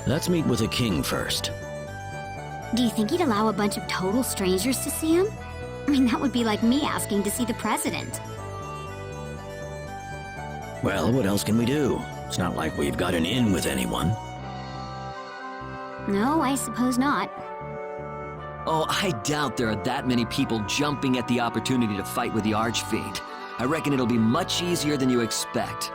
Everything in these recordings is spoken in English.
Let's meet with the king first. Do you think he'd allow a bunch of total strangers to see him? I mean, that would be like me asking to see the president. Well, what else can we do? It's not like we've got an in with anyone. No, I suppose not. Oh, I doubt there are that many people jumping at the opportunity to fight with the Archfiend. I reckon it'll be much easier than you expect.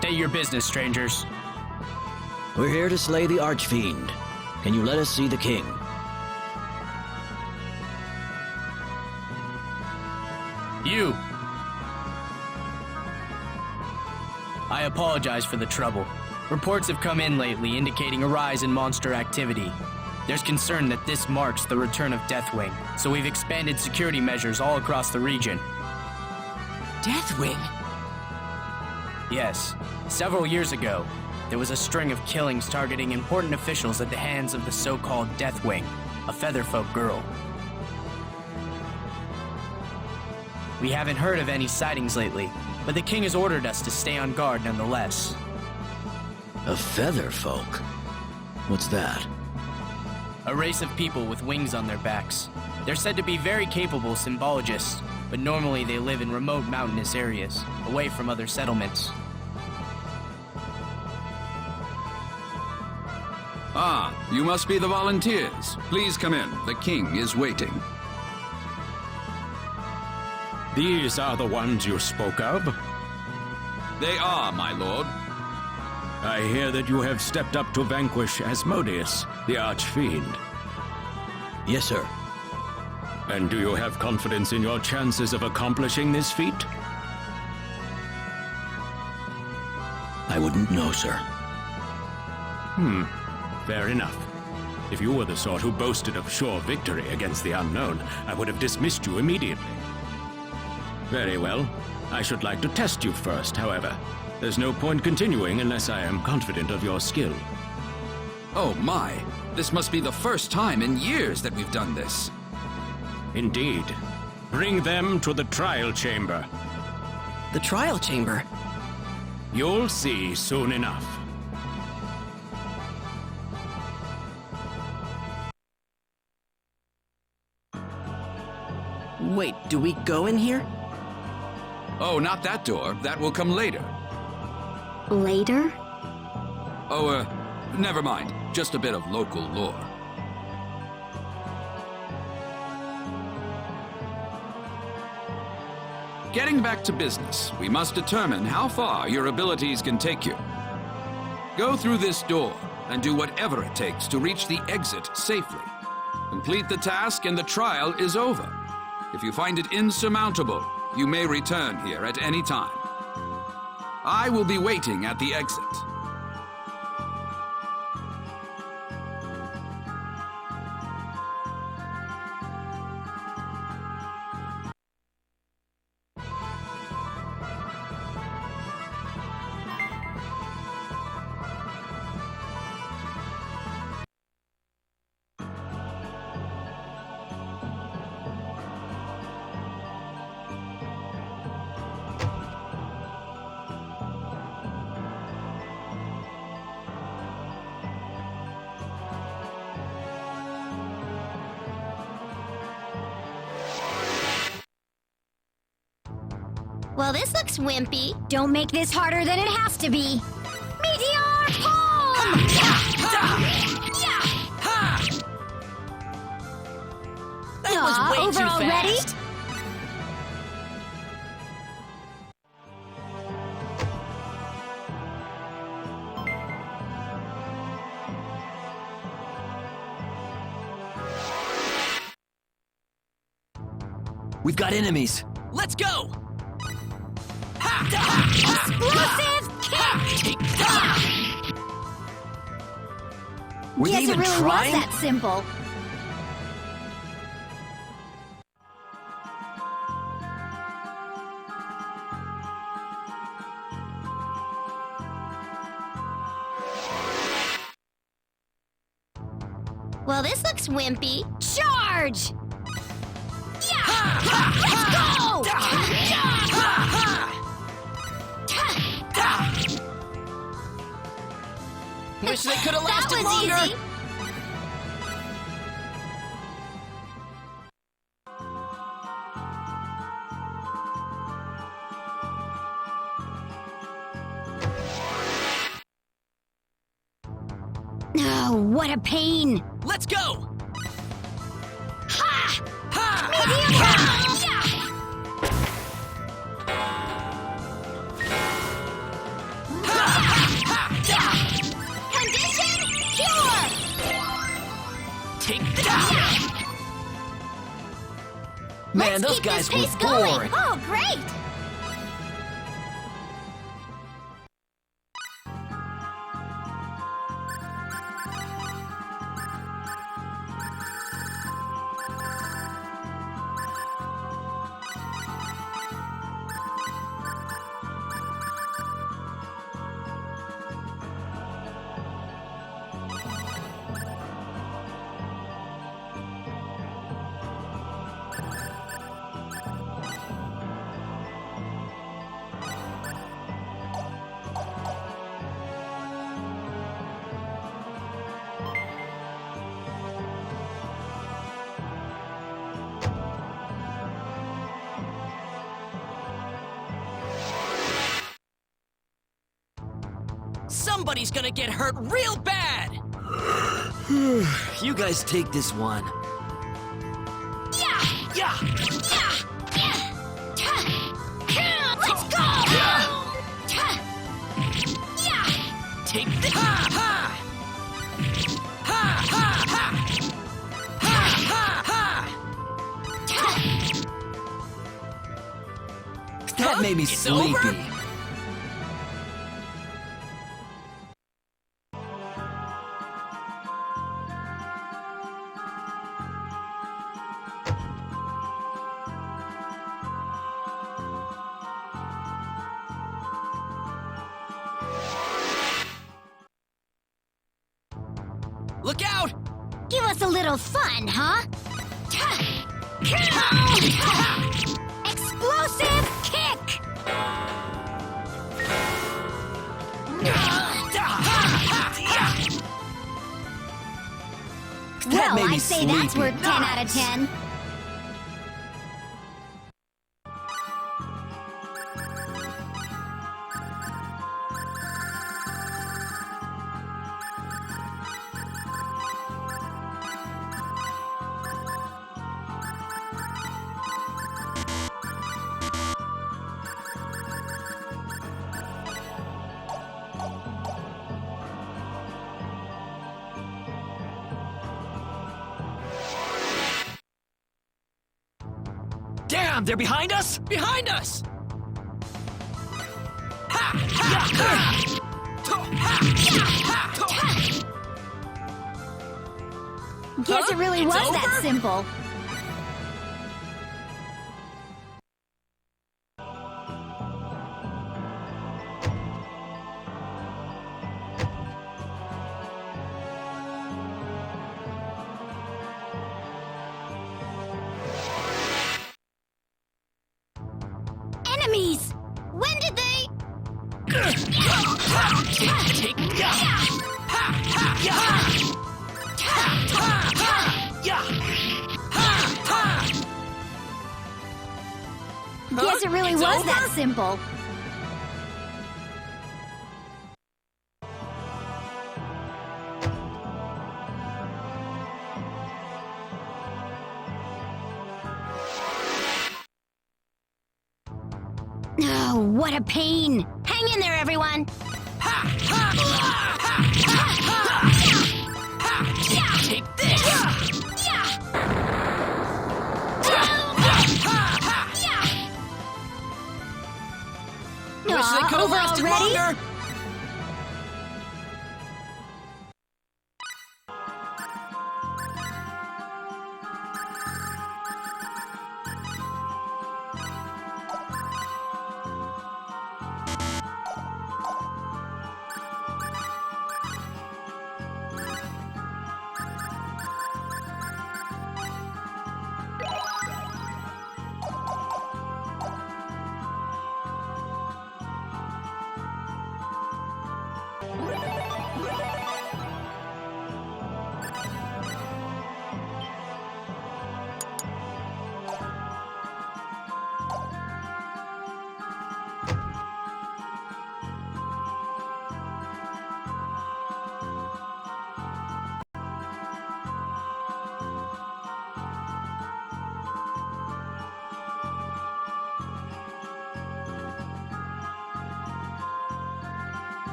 State your business, strangers. We're here to slay the Archfiend. Can you let us see the king? You! I apologize for the trouble. Reports have come in lately indicating a rise in monster activity. There's concern that this marks the return of Deathwing, so we've expanded security measures all across the region. Deathwing? Yes. Several years ago, there was a string of killings targeting important officials at the hands of the so-called Deathwing, a Featherfolk girl. We haven't heard of any sightings lately, but the king has ordered us to stay on guard nonetheless. A Featherfolk? What's that? A race of people with wings on their backs. They're said to be very capable symbologists, but normally they live in remote mountainous areas, away from other settlements. Ah, you must be the volunteers. Please come in. The king is waiting. These are the ones you spoke of? They are, my lord. I hear that you have stepped up to vanquish Asmodeus, the Archfiend. Yes, sir. And do you have confidence in your chances of accomplishing this feat? I wouldn't know, sir. Fair enough. If you were the sort who boasted of sure victory against the unknown, I would have dismissed you immediately. Very well. I should like to test you first, however. There's no point continuing unless I am confident of your skill. Oh my, this must be the first time in years that we've done this. Indeed. Bring them to the trial chamber. The trial chamber? You'll see soon enough. Wait, do we go in here? Oh, not that door. That will come later. Later? Oh, never mind. Just a bit of local lore. Getting back to business, we must determine how far your abilities can take you. Go through this door and do whatever it takes to reach the exit safely. Complete the task and the trial is over. If you find it insurmountable, you may return here at any time. I will be waiting at the exit. Well, this looks wimpy. Don't make this harder than it has to be. Meteor Palm! That was way over too already? fast. We've got enemies. Let's go! Explosive kick! Were they Guess it even really trying? was that simple. Well, this looks wimpy. Charge! Yeah! Let's go! Wish they could have lasted That was longer. easy. Oh, what a pain! Let's go! Ha! Ha! Meteor Palm! Yeah! Man, those keep guys this pace were going. boring. Oh, great! Somebody's gonna get hurt real bad! You guys take this one. Yeah! Yeah! Yeah! Yeah! Let's go! Yeah! Take this! Ha! Ha! Ha! Ha! Ha! Ha! Ha! That made me It's sleepy. over? Look out! Give us a little fun, huh? Explosive kick! That Well, made me I'd say that's sleepy. worth 10 out of 10. Damn, they're behind us? Behind us! Ha! Ha! Ha! To! Ha! Ha! To! Guess it really It's was that over? simple. Enemies! When did they... Take! Ya! Ha! Ha! Ya! Ha! Ha! Ha! Ya! Ha! Ha! Guess it really It's was over? that simple. Oh, what a pain! Hang in there, everyone! Ha! Ha! Ha! Ha! Ha! Ha! Take this! Yeah! Wish they could have over lasted already? longer!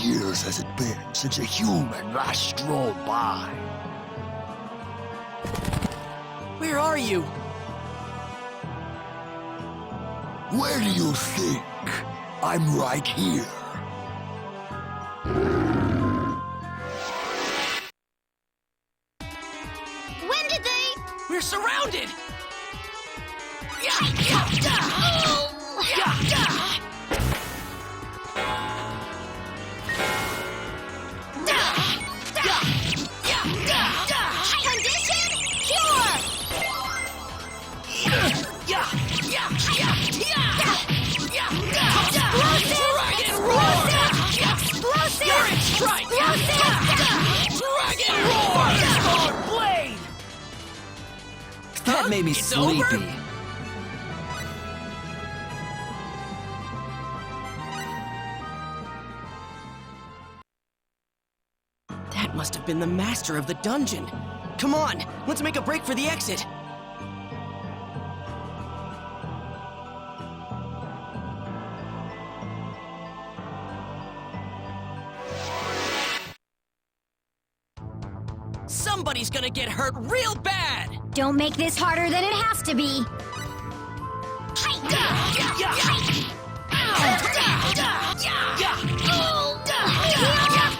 years has it been since a human last strolled by? Where are you? Where do you think? I'm right here. When did they... We're surrounded! Condition pure! Dragon roar! Spirit strike! Dragon roar! Sword blade! That made me It's sleepy. over? That must have been the master of the dungeon. Come on, let's make a break for the exit. Somebody's gonna get hurt real bad! Don't make this harder than it has to be.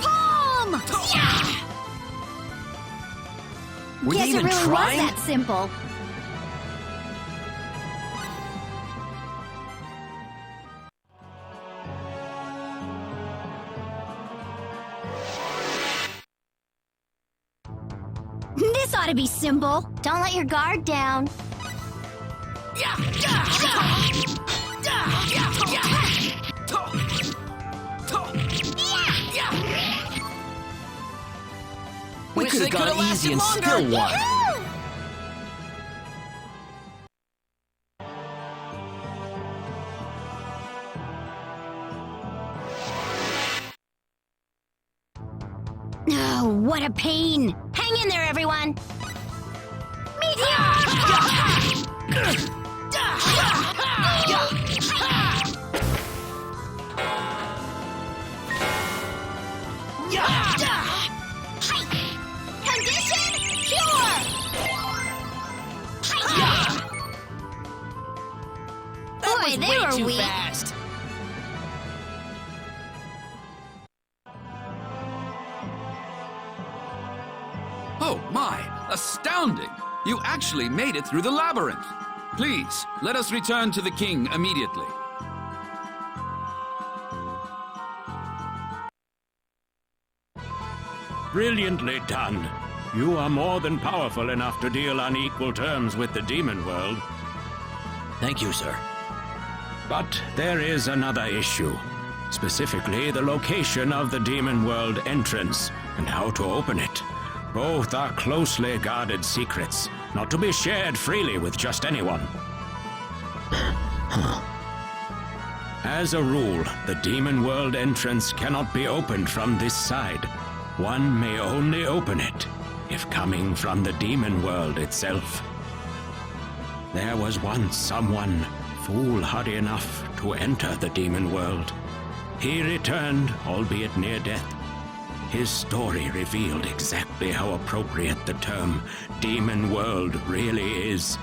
Palm! Were they Guess it even really trying? was that simple. This ought to be simple. Don't let your guard down. We Wish could have they coulda gone easy and lasted still longer. won. Oh, what a pain! Hang in there, everyone! Condition pure! That Boy, was they way were too weak. fast. Oh my, astounding! You actually made it through the labyrinth. Please, let us return to the king immediately. Brilliantly done. You are more than powerful enough to deal on equal terms with the demon world. Thank you, sir. But there is another issue. Specifically, the location of the demon world entrance and how to open it. Both are closely guarded secrets, not to be shared freely with just anyone. As a rule, the demon world entrance cannot be opened from this side. One may only open it if coming from the demon world itself. There was once someone foolhardy enough to enter the demon world. He returned, albeit near death. His story revealed exactly how appropriate the term demon world really is.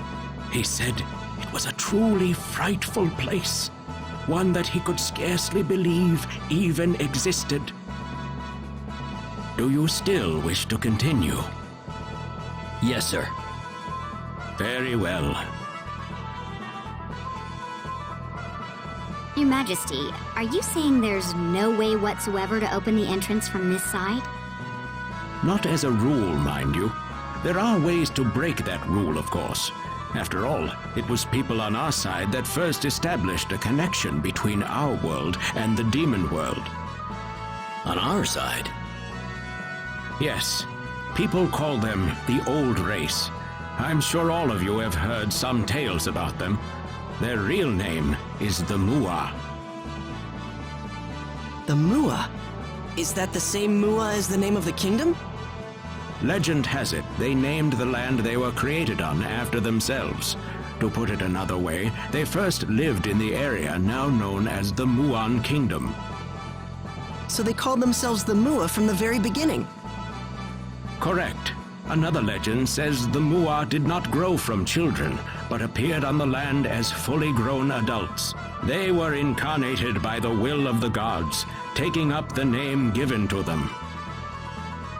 He said it was a truly frightful place, one that he could scarcely believe even existed. Do you still wish to continue? Yes, sir. Very well. Your Majesty, are you saying there's no way whatsoever to open the entrance from this side? Not as a rule, mind you. There are ways to break that rule, of course. After all, it was people on our side that first established a connection between our world and the demon world. On our side? Yes, people call them the Old Race. I'm sure all of you have heard some tales about them. Their real name is the Mua. The Mua? Is that the same Mua as the name of the kingdom? Legend has it they named the land they were created on after themselves. To put it another way, they first lived in the area now known as the Muan Kingdom. So they called themselves the Mua from the very beginning. Correct. Another legend says the Mua did not grow from children, but appeared on the land as fully grown adults. They were incarnated by the will of the gods, taking up the name given to them.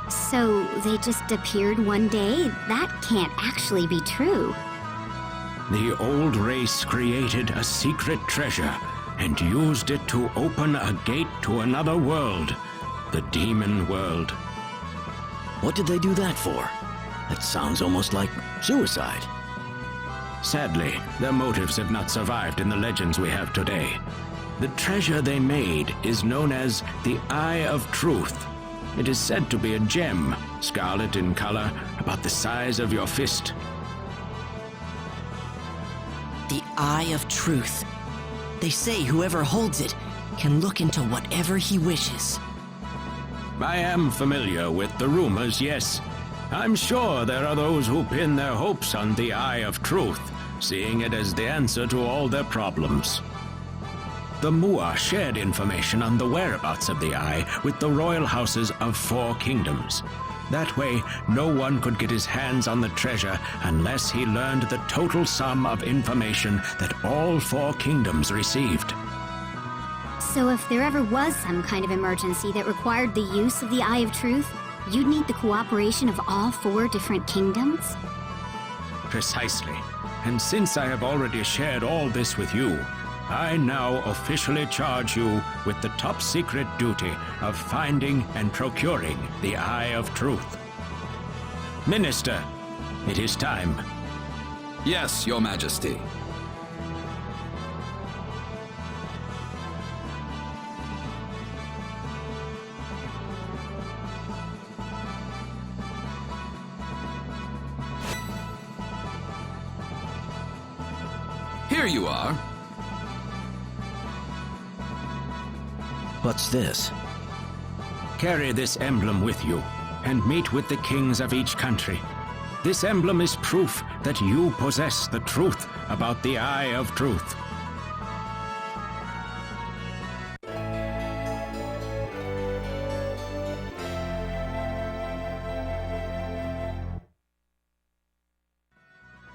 So they just appeared one day? That can't actually be true. The old race created a secret treasure and used it to open a gate to another world, the demon world. What did they do that for? That sounds almost like suicide. Sadly, their motives have not survived in the legends we have today. The treasure they made is known as the Eye of Truth. It is said to be a gem, scarlet in color, about the size of your fist. The Eye of Truth. They say whoever holds it can look into whatever he wishes. I am familiar with the rumors, yes. I'm sure there are those who pin their hopes on the Eye of Truth, seeing it as the answer to all their problems. The Mua shared information on the whereabouts of the Eye with the royal houses of 4 kingdoms. That way, no one could get his hands on the treasure unless he learned the total sum of information that all 4 kingdoms received. So if there ever was some kind of emergency that required the use of the Eye of Truth, you'd need the cooperation of all 4 different kingdoms? Precisely. And since I have already shared all this with you, I now officially charge you with the top secret duty of finding and procuring the Eye of Truth. Minister, it is time. Yes, Your Majesty. Here you are. What's this? Carry this emblem with you, and meet with the kings of each country. This emblem is proof that you possess the truth about the Eye of Truth.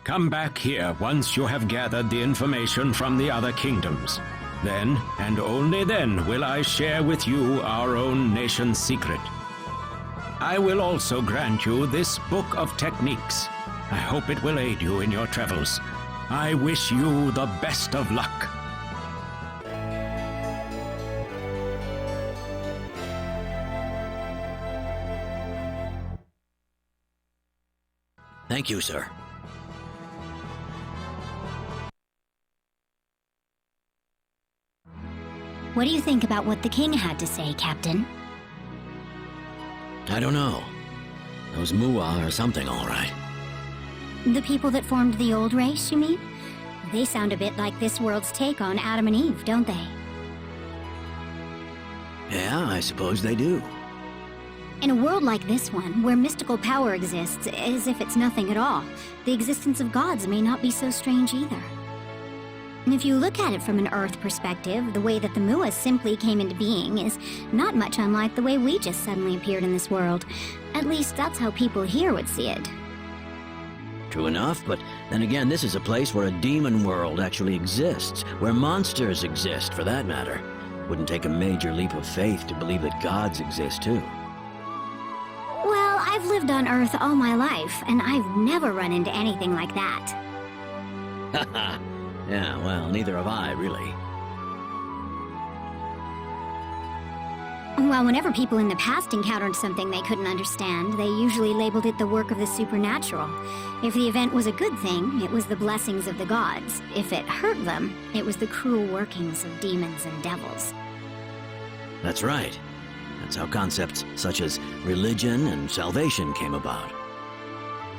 Come back here once you have gathered the information from the other kingdoms. Then, and only then, will I share with you our own nation's secret. I will also grant you this book of techniques. I hope it will aid you in your travels. I wish you the best of luck. Thank you, sir. What do you think about what the king had to say, Captain? I don't know. Those Mua are something, all right. The people that formed the old race, you mean? They sound a bit like this world's take on Adam and Eve, don't they? Yeah, I suppose they do. In a world like this one, where mystical power exists as if it's nothing at all, the existence of gods may not be so strange either. And if you look at it from an Earth perspective, the way that the Mua simply came into being is not much unlike the way we just suddenly appeared in this world. At least that's how people here would see it. True enough, but then again, this is a place where a demon world actually exists, where monsters exist, for that matter. Wouldn't take a major leap of faith to believe that gods exist, too. Well, I've lived on Earth all my life, and I've never run into anything like that. Haha. Yeah, well, neither have I, really. Well, whenever people in the past encountered something they couldn't understand, they usually labeled it the work of the supernatural. If the event was a good thing, it was the blessings of the gods. If it hurt them, it was the cruel workings of demons and devils. That's right. That's how concepts such as religion and salvation came about.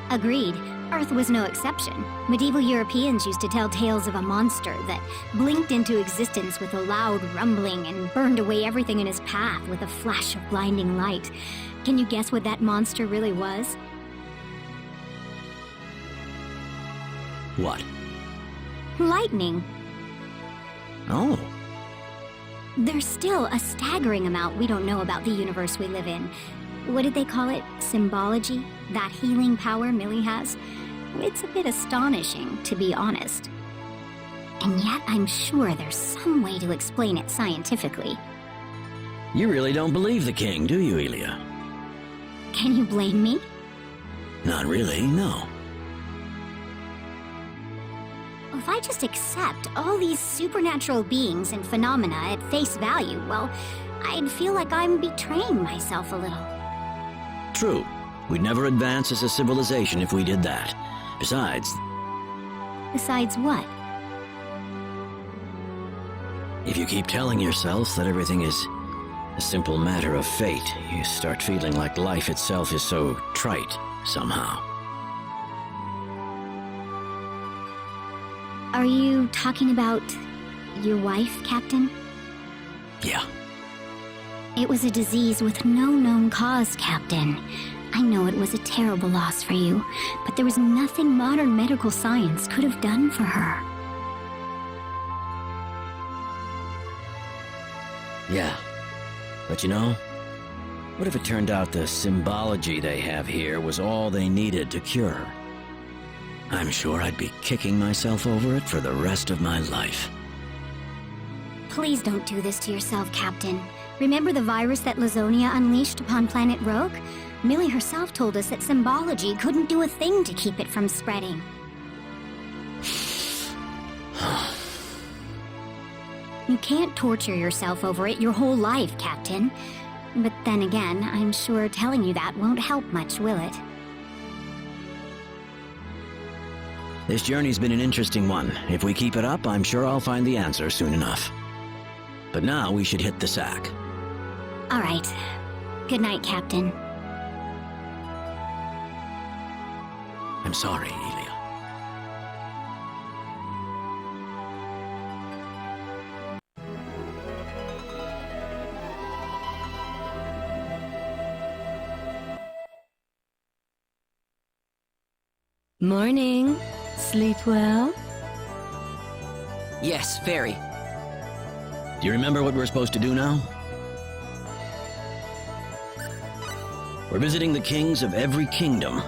Agreed. Earth was no exception. Medieval Europeans used to tell tales of a monster that blinked into existence with a loud rumbling and burned away everything in his path with a flash of blinding light. Can you guess what that monster really was? What? Lightning. Oh. There's still a staggering amount we don't know about the universe we live in. What did they call it? Symbology? That healing power Millie has? It's a bit astonishing, to be honest. And yet I'm sure there's some way to explain it scientifically. You really don't believe the king, do you, Ille? Can you blame me? Not really, no. If I just accept all these supernatural beings and phenomena at face value, well, I'd feel like I'm betraying myself a little. True. We'd never advance as a civilization if we did that. Besides what? if you keep telling yourself that everything is a simple matter of fate, you start feeling like life itself is so trite, somehow. Are you talking about your wife, Captain? Yeah. It was a disease with no known cause, Captain. I know it was a terrible loss for you, but there was nothing modern medical science could have done for her. Yeah. But you know, what if it turned out the symbology they have here was all they needed to cure her? I'm sure I'd be kicking myself over it for the rest of my life. Please don't do this to yourself, Captain. Remember the virus that Lazonia unleashed upon planet Rogue? Millie herself told us that symbology couldn't do a thing to keep it from spreading. You can't torture yourself over it your whole life, Captain. But then again, I'm sure telling you that won't help much, will it? This journey's been an interesting one. If we keep it up, I'm sure I'll find the answer soon enough. But now we should hit the sack. All right. Good night, Captain. I'm sorry, Ille. Morning. Sleep well? Yes, very. Do you remember what we're supposed to do now? We're visiting the kings of every kingdom,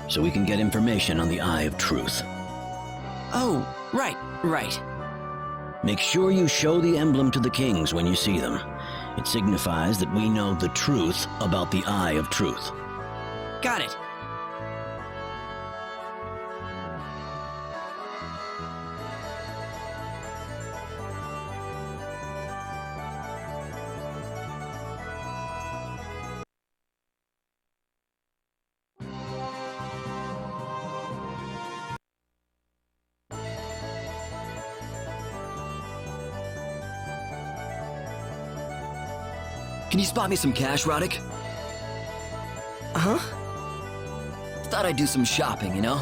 so we can get information on the Eye of Truth. Oh, right. Make sure you show the emblem to the kings when you see them. It signifies that we know the truth about the Eye of Truth. Got it. Can you spot me some cash, Roddick? Huh? Thought I'd do some shopping, you know?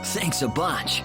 Thanks a bunch.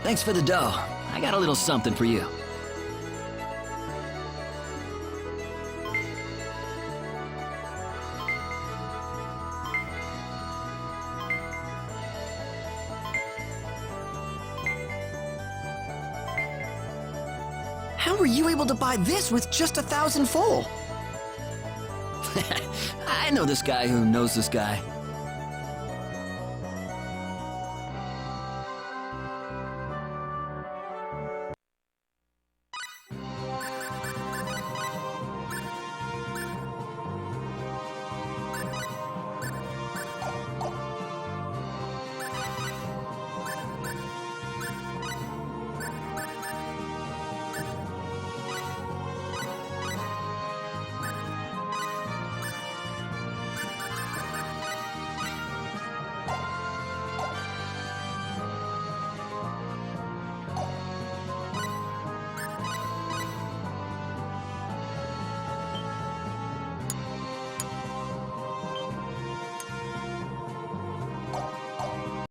Thanks for the dough. I got a little something for you. How were you able to buy this with just 1,000 full? I know this guy who knows this guy.